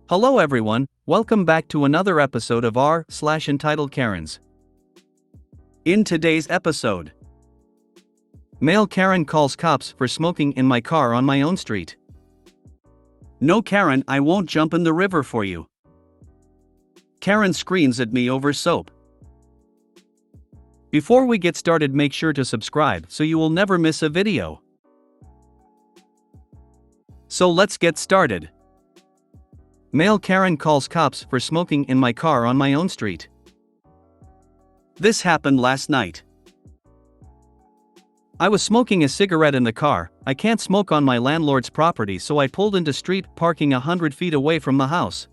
Hello everyone, welcome back to another episode of r/Entitled Karens. In today's episode, Male Karen calls cops for smoking in my car on my own street. No Karen, I won't jump in the river for you. Karen screams at me over soap. Before we get started, make sure to subscribe so you will never miss a video. So let's get started. Male Karen calls cops for smoking in my car on my own street. This happened last night. I was smoking a cigarette in the car. I can't smoke on my landlord's property, so I pulled into street parking 100 feet away from the house.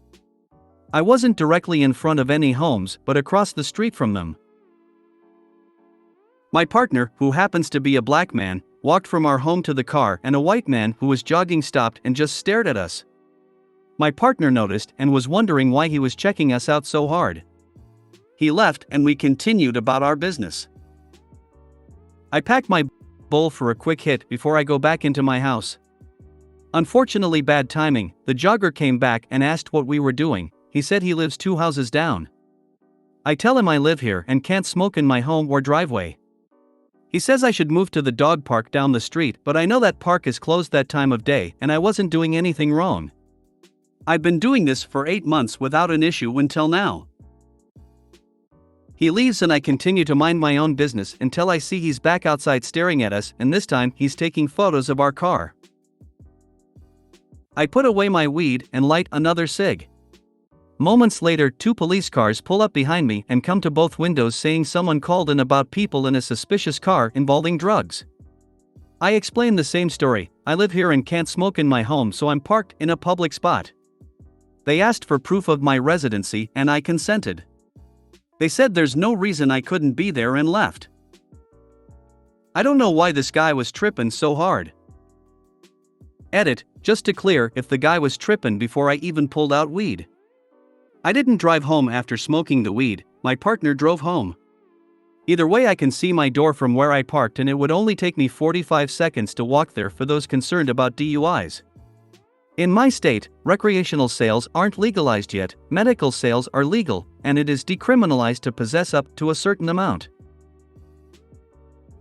I wasn't directly in front of any homes, but across the street from them. My partner, who happens to be a black man, walked from our home to the car, and a white man who was jogging stopped and just stared at us. My partner noticed and was wondering why he was checking us out so hard. He left and we continued about our business. I packed my bowl for a quick hit before I go back into my house. Unfortunately, bad timing, the jogger came back and asked what we were doing. He said he lives 2 houses down. I tell him I live here and can't smoke in my home or driveway. He says I should move to the dog park down the street, but I know that park is closed that time of day and I wasn't doing anything wrong. I've been doing this for 8 months without an issue until now. He leaves and I continue to mind my own business until I see he's back outside staring at us, and this time he's taking photos of our car. I put away my weed and light another cig. Moments later, 2 police cars pull up behind me and come to both windows saying someone called in about people in a suspicious car involving drugs. I explain the same story. I live here and can't smoke in my home, so I'm parked in a public spot. They asked for proof of my residency and I consented. They said there's no reason I couldn't be there and left. I don't know why this guy was trippin' so hard. Edit, just to clear, if the guy was trippin' before I even pulled out weed. I didn't drive home after smoking the weed, my partner drove home. Either way, I can see my door from where I parked and it would only take me 45 seconds to walk there for those concerned about DUIs. In my state, recreational sales aren't legalized yet, medical sales are legal, and it is decriminalized to possess up to a certain amount.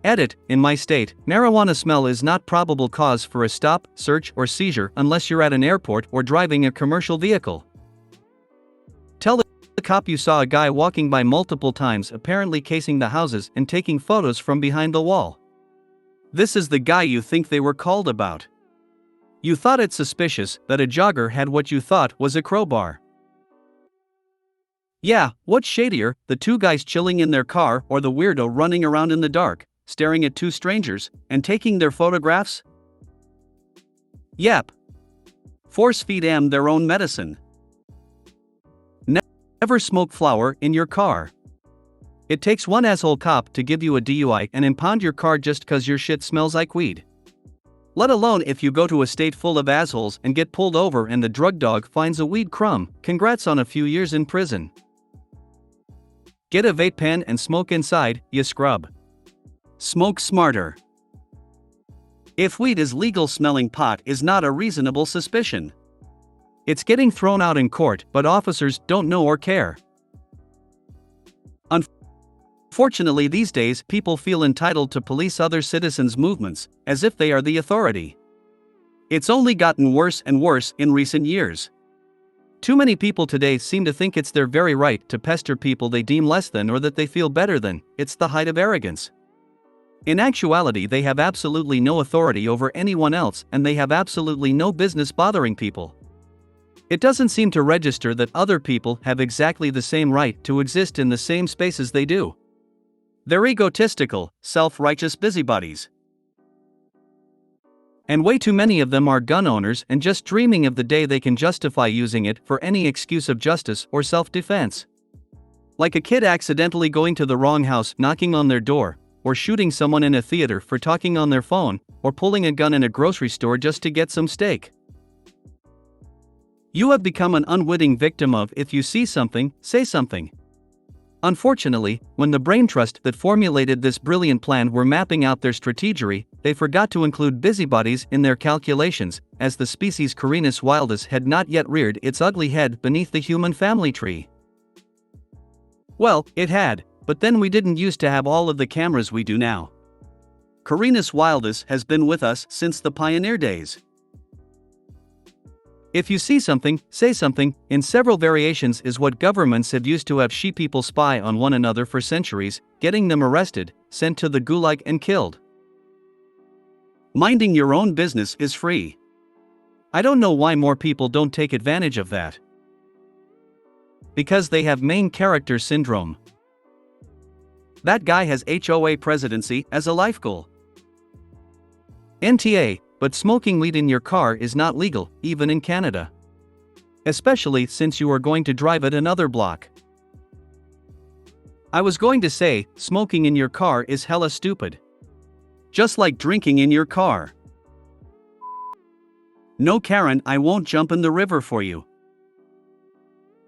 Edit, in my state, marijuana smell is not probable cause for a stop, search, or seizure unless you're at an airport or driving a commercial vehicle. Tell the cop you saw a guy walking by multiple times, apparently casing the houses and taking photos from behind the wall. This is the guy you think they were called about. You thought it suspicious that a jogger had what you thought was a crowbar. Yeah, what's shadier, the 2 guys chilling in their car or the weirdo running around in the dark, staring at 2 strangers and taking their photographs? Yep. Force feed them their own medicine. Never smoke flower in your car. It takes one asshole cop to give you a DUI and impound your car just cause your shit smells like weed. Let alone if you go to a state full of assholes and get pulled over and the drug dog finds a weed crumb. Congrats on a few years in prison. Get a vape pen and smoke inside, you scrub. Smoke smarter. If weed is legal, smelling pot is not a reasonable suspicion. It's getting thrown out in court, but officers don't know or care. Unfortunately, these days, people feel entitled to police other citizens' movements, as if they are the authority. It's only gotten worse and worse in recent years. Too many people today seem to think it's their very right to pester people they deem less than or that they feel better than. It's the height of arrogance. In actuality, they have absolutely no authority over anyone else, and they have absolutely no business bothering people. It doesn't seem to register that other people have exactly the same right to exist in the same spaces they do. They're egotistical, self-righteous busybodies. And way too many of them are gun owners and just dreaming of the day they can justify using it for any excuse of justice or self-defense. Like a kid accidentally going to the wrong house, knocking on their door, or shooting someone in a theater for talking on their phone, or pulling a gun in a grocery store just to get some steak. You have become an unwitting victim of if you see something, say something. Unfortunately, when the brain trust that formulated this brilliant plan were mapping out their strategy, they forgot to include busybodies in their calculations, as the species Carinus wildus had not yet reared its ugly head beneath the human family tree. Well, it had, but then we didn't used to have all of the cameras we do now. Carinus wildus has been with us since the pioneer days. If you see something, say something, in several variations is what governments have used to have sheeple spy on one another for centuries, getting them arrested, sent to the gulag and killed. Minding your own business is free. I don't know why more people don't take advantage of that. Because they have main character syndrome. That guy has HOA presidency as a life goal. NTA. But smoking weed in your car is not legal, even in Canada. Especially since you are going to drive it another block. I was going to say, smoking in your car is hella stupid. Just like drinking in your car. No Karen, I won't jump in the river for you.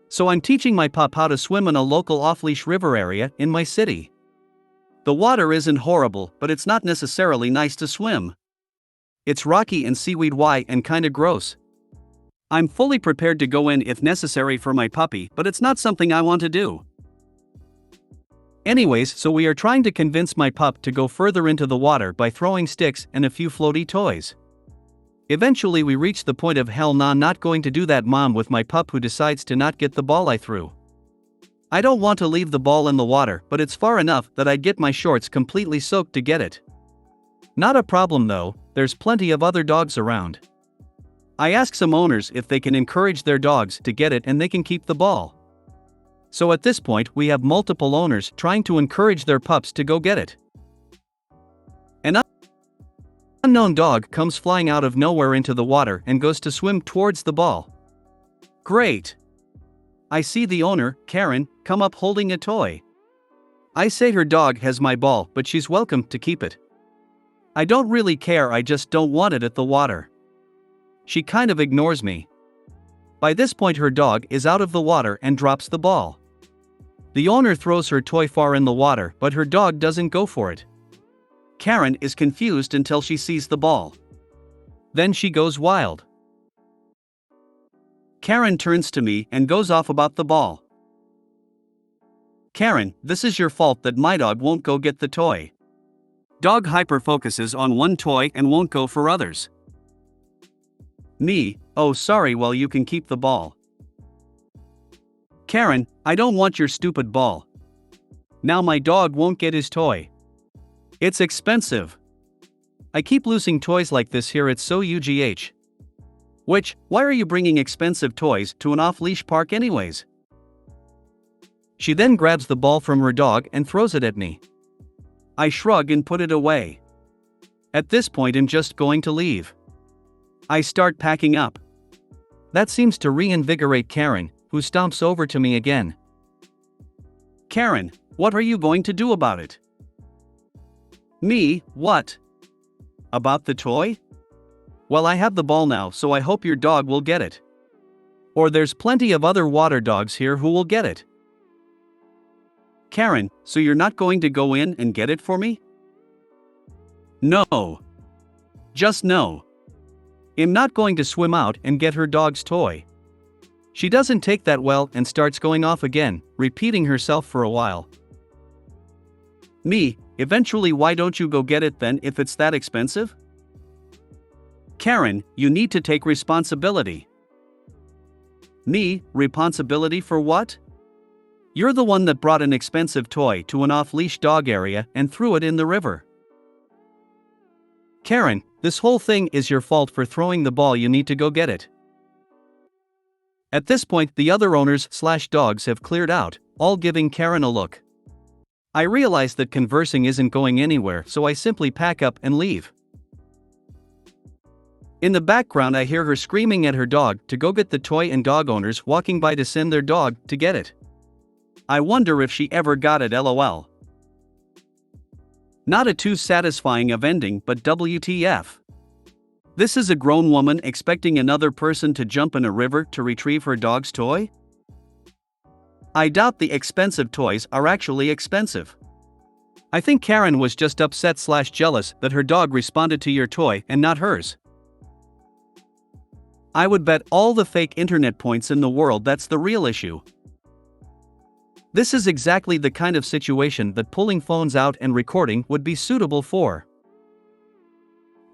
So I'm teaching my pup how to swim in a local off-leash river area in my city. The water isn't horrible, but it's not necessarily nice to swim. It's rocky and seaweed-y and kinda gross. I'm fully prepared to go in if necessary for my puppy, but it's not something I want to do. Anyways, so we are trying to convince my pup to go further into the water by throwing sticks and a few floaty toys. Eventually we reach the point of hell nah, not going to do that mom with my pup who decides to not get the ball I threw. I don't want to leave the ball in the water, but it's far enough that I'd get my shorts completely soaked to get it. Not a problem though, there's plenty of other dogs around. I ask some owners if they can encourage their dogs to get it and they can keep the ball. So at this point we have multiple owners trying to encourage their pups to go get it. An unknown dog comes flying out of nowhere into the water and goes to swim towards the ball. Great! I see the owner, Karen, come up holding a toy. I say her dog has my ball, but she's welcome to keep it. I don't really care, I just don't want it at the water. She kind of ignores me. By this point her dog is out of the water and drops the ball. The owner throws her toy far in the water, but her dog doesn't go for it. Karen is confused until she sees the ball. Then she goes wild. Karen turns to me and goes off about the ball. Karen, this is your fault that my dog won't go get the toy. Dog hyper-focuses on one toy and won't go for others. Me, oh sorry, well you can keep the ball. Karen, I don't want your stupid ball. Now my dog won't get his toy. It's expensive. I keep losing toys like this here, it's so UGH. Why are you bringing expensive toys to an off-leash park anyways? She then grabs the ball from her dog and throws it at me. I shrug and put it away. At this point I'm just going to leave. I start packing up. That seems to reinvigorate Karen, who stomps over to me again. Karen, what are you going to do about it? Me, what? About the toy? Well, I have the ball now, so I hope your dog will get it. Or there's plenty of other water dogs here who will get it. Karen, so you're not going to go in and get it for me? No. Just no. I'm not going to swim out and get her dog's toy. She doesn't take that well and starts going off again, repeating herself for a while. Me, eventually why don't you go get it then if it's that expensive? Karen, you need to take responsibility. Me, responsibility for what? You're the one that brought an expensive toy to an off-leash dog area and threw it in the river. Karen, this whole thing is your fault for throwing the ball, you need to go get it. At this point the other owners/dogs have cleared out, all giving Karen a look. I realize that conversing isn't going anywhere, so I simply pack up and leave. In the background I hear her screaming at her dog to go get the toy and dog owners walking by to send their dog to get it. I wonder if she ever got it, lol. Not a too satisfying of ending, but WTF. This is a grown woman expecting another person to jump in a river to retrieve her dog's toy? I doubt the expensive toys are actually expensive. I think Karen was just upset/jealous that her dog responded to your toy and not hers. I would bet all the fake internet points in the world that's the real issue. This is exactly the kind of situation that pulling phones out and recording would be suitable for.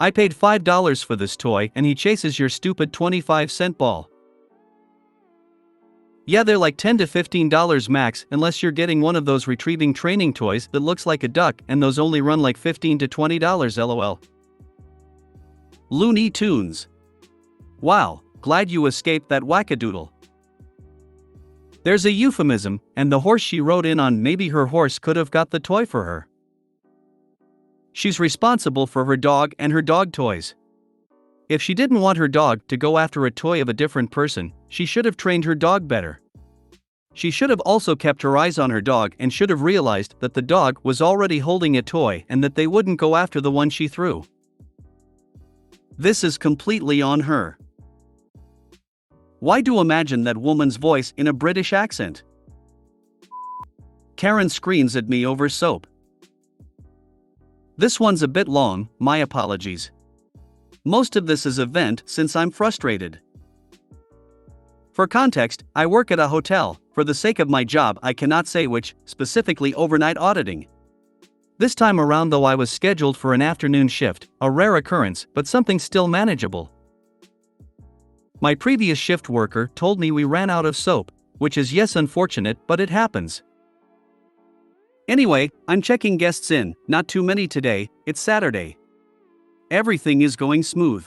I paid $5 for this toy and he chases your stupid 25-cent ball. Yeah, they're like $10 to $15 max unless you're getting one of those retrieving training toys that looks like a duck, and those only run like $15 to $20 lol. Looney Tunes. Wow, glad you escaped that wackadoodle. There's a euphemism, and the horse she rode in on, maybe her horse could have got the toy for her. She's responsible for her dog and her dog toys. If she didn't want her dog to go after a toy of a different person, she should have trained her dog better. She should have also kept her eyes on her dog and should have realized that the dog was already holding a toy and that they wouldn't go after the one she threw. This is completely on her. Why do imagine that woman's voice in a British accent? Karen screams at me over soap. This one's a bit long, my apologies. Most of this is a vent since I'm frustrated. For context, I work at a hotel. For the sake of my job, I cannot say which, specifically overnight auditing. This time around though I was scheduled for an afternoon shift, a rare occurrence, but something still manageable. My previous shift worker told me we ran out of soap, which is yes unfortunate, but it happens. Anyway, I'm checking guests in, not too many today, it's Saturday. Everything is going smooth.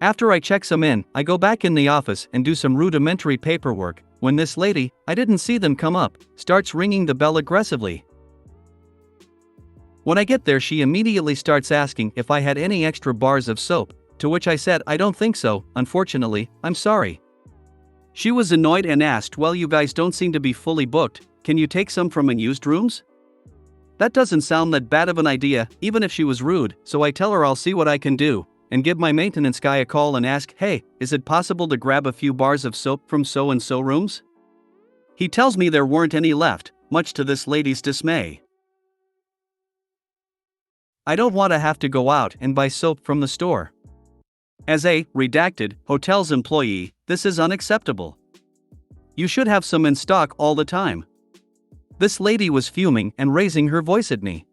After I check some in, I go back in the office and do some rudimentary paperwork, when this lady, I didn't see them come up, starts ringing the bell aggressively. When I get there she immediately starts asking if I had any extra bars of soap, to which I said I don't think so, unfortunately, I'm sorry. She was annoyed and asked, well, you guys don't seem to be fully booked, can you take some from unused rooms? That doesn't sound that bad of an idea, even if she was rude, so I tell her I'll see what I can do, and give my maintenance guy a call and ask, hey, is it possible to grab a few bars of soap from so-and-so rooms? He tells me there weren't any left, much to this lady's dismay. I don't want to have to go out and buy soap from the store. As a redacted hotel's employee, this is unacceptable. You should have some in stock all the time. This lady was fuming and raising her voice at me.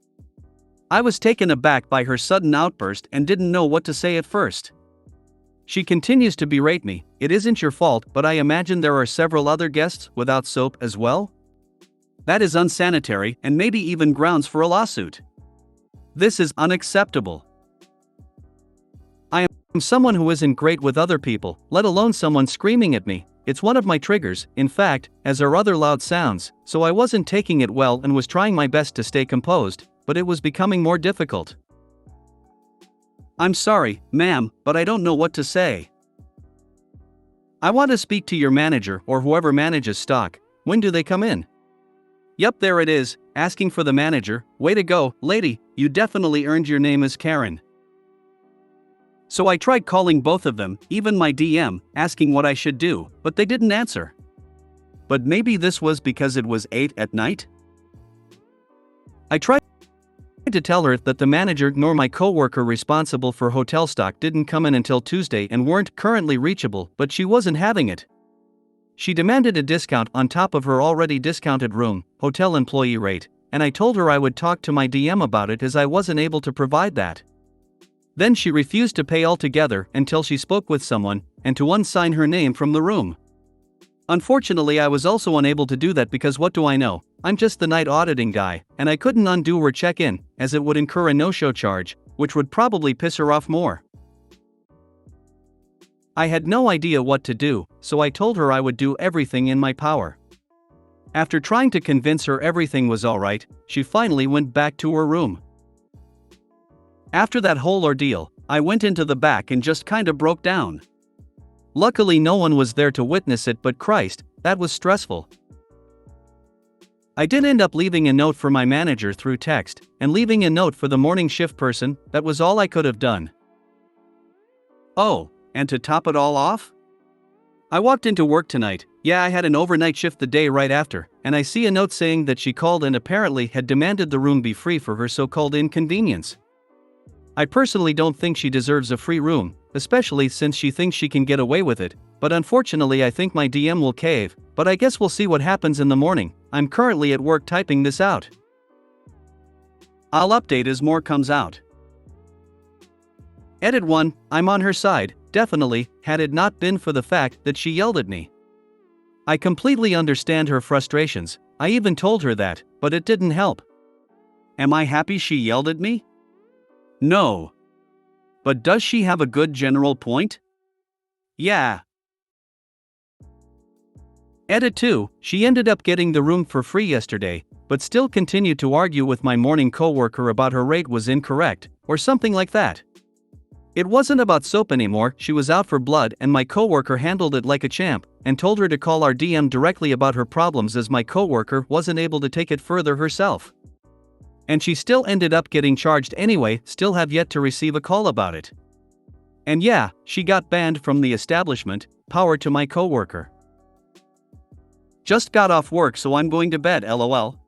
I was taken aback by her sudden outburst and didn't know what to say at first. She continues to berate me, it isn't your fault, but I imagine there are several other guests without soap as well? That is unsanitary and maybe even grounds for a lawsuit. This is unacceptable. I am someone who isn't great with other people, let alone someone screaming at me. It's one of my triggers, in fact, as are other loud sounds, so I wasn't taking it well and was trying my best to stay composed, but it was becoming more difficult. I'm sorry, ma'am, but I don't know what to say. I want to speak to your manager or whoever manages stock. When do they come in? Yep, there it is, asking for the manager. Way to go, lady, you definitely earned your name as Karen. So I tried calling both of them, even my DM, asking what I should do, but they didn't answer. But maybe this was because it was 8 at night? I tried to tell her that the manager nor my coworker responsible for hotel stock didn't come in until Tuesday and weren't currently reachable, but she wasn't having it. She demanded a discount on top of her already discounted room, hotel employee rate, and I told her I would talk to my DM about it as I wasn't able to provide that. Then she refused to pay altogether until she spoke with someone, and to unsign her name from the room. Unfortunately, I was also unable to do that because what do I know? I'm just the night auditing guy, and I couldn't undo her check-in, as it would incur a no-show charge, which would probably piss her off more. I had no idea what to do, so I told her I would do everything in my power. After trying to convince her everything was alright, she finally went back to her room. After that whole ordeal, I went into the back and just kinda broke down. Luckily no one was there to witness it, but Christ, that was stressful. I did end up leaving a note for my manager through text, and leaving a note for the morning shift person. That was all I could have done. Oh, and to top it all off? I walked into work tonight, yeah, I had an overnight shift the day right after, and I see a note saying that she called and apparently had demanded the room be free for her so-called inconvenience. I personally don't think she deserves a free room, especially since she thinks she can get away with it, but unfortunately I think my DM will cave, but I guess we'll see what happens in the morning. I'm currently at work typing this out. I'll update as more comes out. Edit 1, I'm on her side, definitely, had it not been for the fact that she yelled at me. I completely understand her frustrations, I even told her that, but it didn't help. Am I happy she yelled at me? No. But does she have a good general point? Yeah. Edit 2, she ended up getting the room for free yesterday, but still continued to argue with my morning coworker about her rate was incorrect, or something like that. It wasn't about soap anymore, she was out for blood and my coworker handled it like a champ, and told her to call our DM directly about her problems as my coworker wasn't able to take it further herself. And she still ended up getting charged anyway, still have yet to receive a call about it. And yeah, she got banned from the establishment, power to my coworker. Just got off work so I'm going to bed, lol.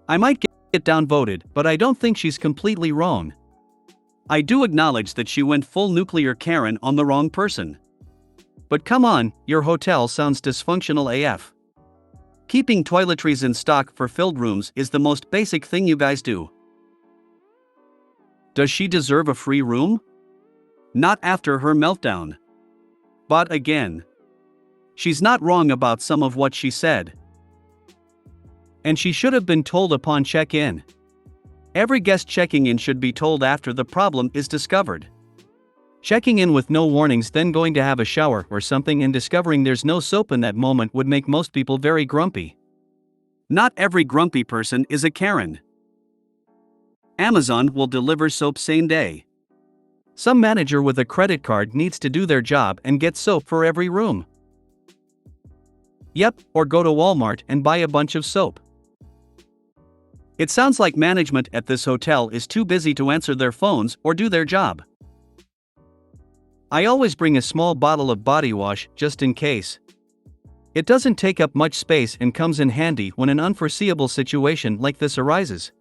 I might get downvoted, but I don't think she's completely wrong. I do acknowledge that she went full nuclear Karen on the wrong person. But come on, your hotel sounds dysfunctional AF. Keeping toiletries in stock for filled rooms is the most basic thing you guys do. Does she deserve a free room? Not after her meltdown. But again, she's not wrong about some of what she said. And she should have been told upon check-in. Every guest checking in should be told after the problem is discovered. Checking in with no warnings, then going to have a shower or something and discovering there's no soap in that moment would make most people very grumpy. Not every grumpy person is a Karen. Amazon will deliver soap same day. Some manager with a credit card needs to do their job and get soap for every room. Yep, or go to Walmart and buy a bunch of soap. It sounds like management at this hotel is too busy to answer their phones or do their job. I always bring a small bottle of body wash just in case. It doesn't take up much space and comes in handy when an unforeseeable situation like this arises.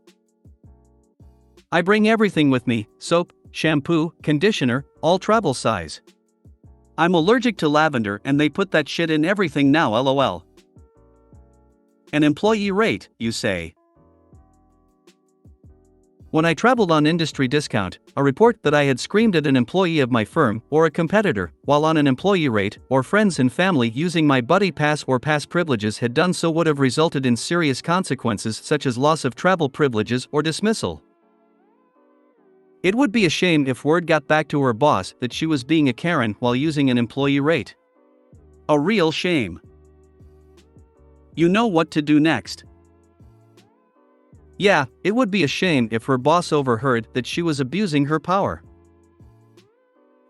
I bring everything with me: soap, shampoo, conditioner, all travel size. I'm allergic to lavender and they put that shit in everything now, lol. An employee rate, you say? When I traveled on industry discount, a report that I had screamed at an employee of my firm or a competitor while on an employee rate, or friends and family using my buddy pass or pass privileges had done so would have resulted in serious consequences such as loss of travel privileges or dismissal. It would be a shame if word got back to her boss that she was being a Karen while using an employee rate. A real shame. You know what to do next. Yeah, it would be a shame if her boss overheard that she was abusing her power.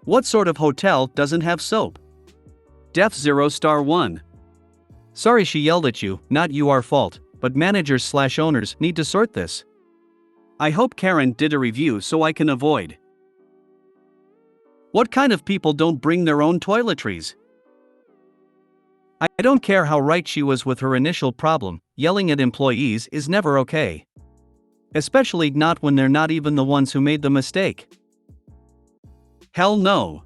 What sort of hotel doesn't have soap? Def 0 star 1. Sorry she yelled at you, not your fault, but managers/owners need to sort this. I hope Karen did a review so I can avoid. What kind of people don't bring their own toiletries? I don't care how right she was with her initial problem, yelling at employees is never okay. Especially not when they're not even the ones who made the mistake. Hell no.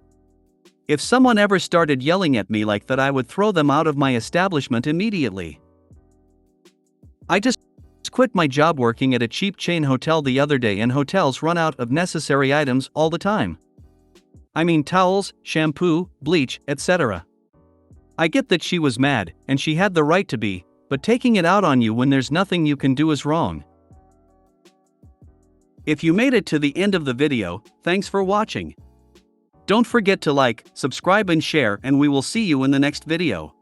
If someone ever started yelling at me like that, I would throw them out of my establishment immediately. I just quit my job working at a cheap chain hotel the other day, and hotels run out of necessary items all the time. I mean towels, shampoo, bleach, etc. I get that she was mad, and she had the right to be, but taking it out on you when there's nothing you can do is wrong. If you made it to the end of the video, thanks for watching. Don't forget to like, subscribe and share, and we will see you in the next video.